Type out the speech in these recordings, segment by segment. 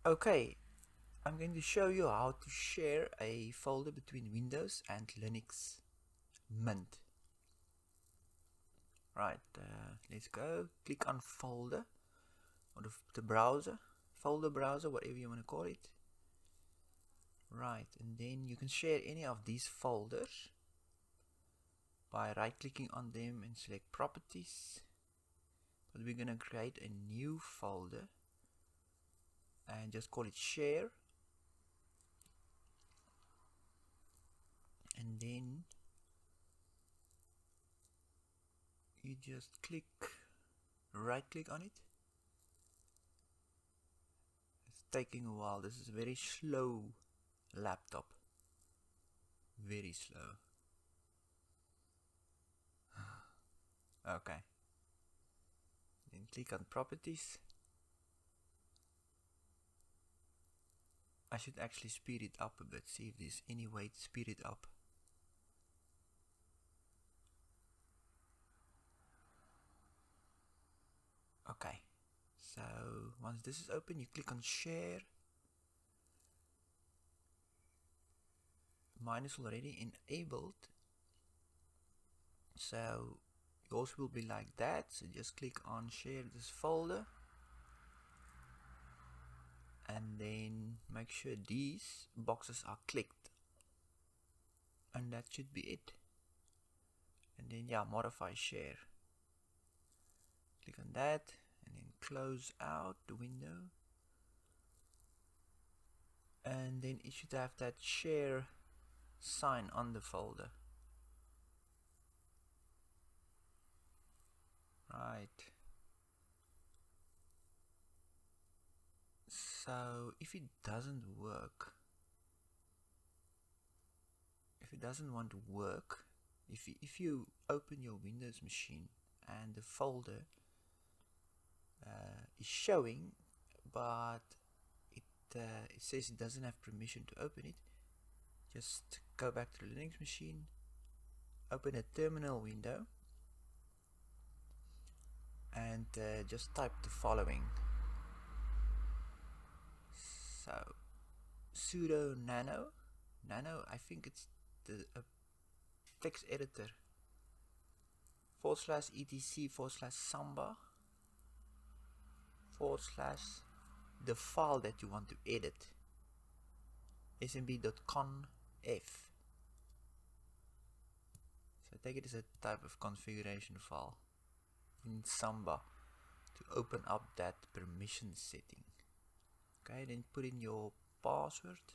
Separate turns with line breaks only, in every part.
Okay, I'm going to show you how to share a folder between Windows and Linux Mint. Right, let's go. Click on folder or the browser, folder browser, whatever you want to call it. Right, and then you can share any of these folders by right clicking on them and select properties. But we're going to create a new folder and just call it share. And then you just right click on it. It's taking a while. This is a very slow laptop. Very slow. Okay. Then click on properties. I should actually speed it up a bit. See if there's any way to speed it up. Okay. So once this is open, you click on share. Mine is already enabled. So yours will be like that. So just click on share this folder. And then make sure these boxes are clicked. And that should be it. And then yeah, modify share. Click on that and then close out the window. And then it should have that share sign on the folder. Right. So if it doesn't work, if it doesn't want to work, if you open your Windows machine and the folder is showing, but it says it doesn't have permission to open it, just go back to the Linux machine, open a terminal window, and just type the following. So sudo nano, I think it's the text editor, /etc/samba / the file that you want to edit, smb.conf. So take it as a type of configuration file in Samba to open up that permission setting. Okay, then put in your password.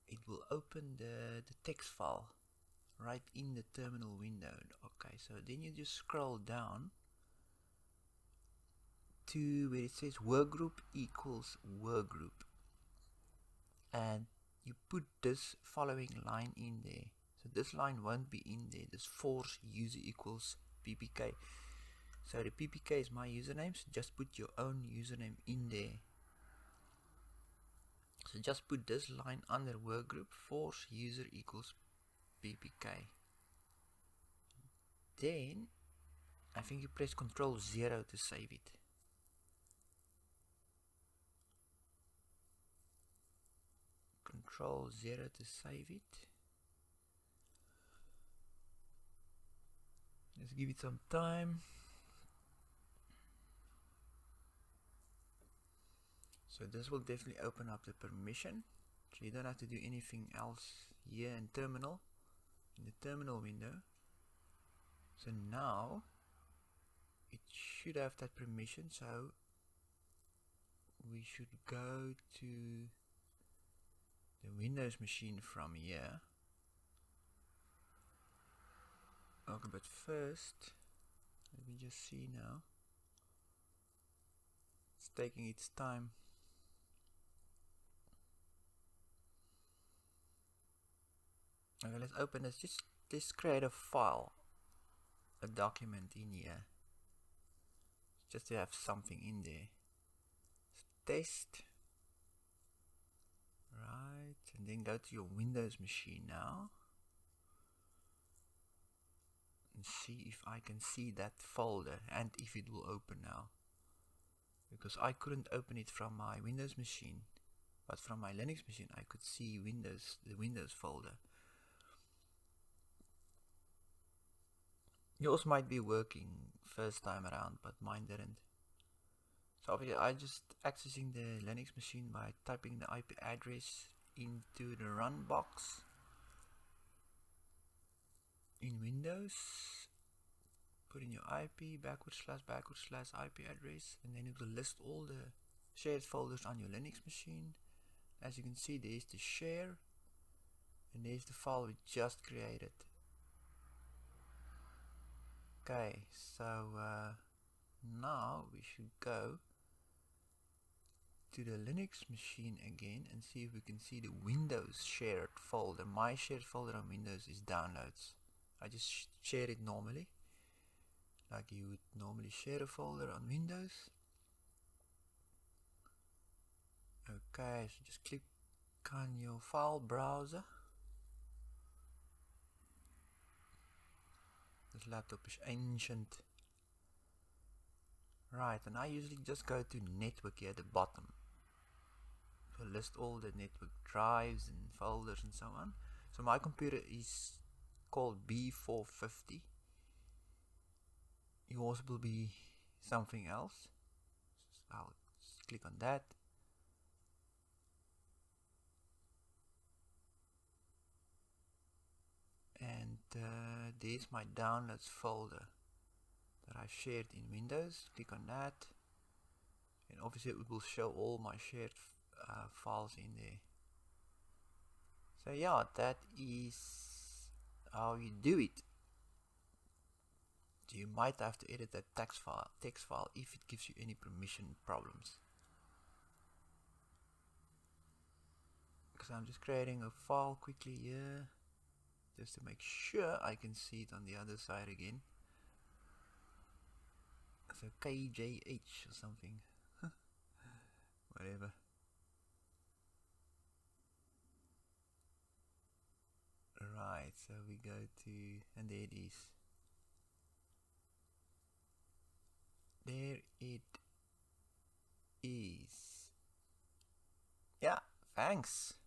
It will open the text file right in the terminal window. Okay, so then you just scroll down to where it says workgroup equals workgroup, and you put this following line in there. So this line won't be in there. This force user equals ppk. So the ppk is my username, so just put your own username in there. So just put this line under workgroup, force user equals ppk. Then I think you press Ctrl 0 to save it. Ctrl 0 to save it. Let's give it some time. So this will definitely open up the permission. So you don't have to do anything else here in the terminal window. So now it should have that permission. So we should go to the Windows machine from here. Okay, but first, let me just see now. It's taking its time. Okay, let's open this. Just create a file, a document in here, just to have something in there. Test. Right, and then go to your Windows machine now and see if I can see that folder and if it will open now. because I couldn't open it from my Windows machine, but from my Linux machine I could see the Windows folder. Yours might be working first time around, but mine didn't. So obviously I just accessing the Linux machine by typing the IP address into the run box in Windows. Put in your IP // IP address, and then it will list all the shared folders on your Linux machine. As you can see, there's the share, and there's the file we just created. Okay, so now we should go to the Linux machine again and see if we can see the Windows shared folder. My shared folder on Windows is downloads. I just share it normally, like you would normally share a folder on Windows. Okay, so just click on your file browser. This laptop is ancient. Right, and I usually just go to network here at the bottom. So list all the network drives and folders and so on. So my computer is called B450. Yours will be something else. So I'll just click on that. And there's my downloads folder that I shared in Windows. Click on that, and obviously it will show all my shared files in there. So yeah, that is how you do it. So you might have to edit that text file if it gives you any permission problems. Because I'm just creating a file quickly here, just to make sure I can see it on the other side again. So KJH or something. Whatever. Right, so we go to, and there it is. There it is. Yeah, thanks.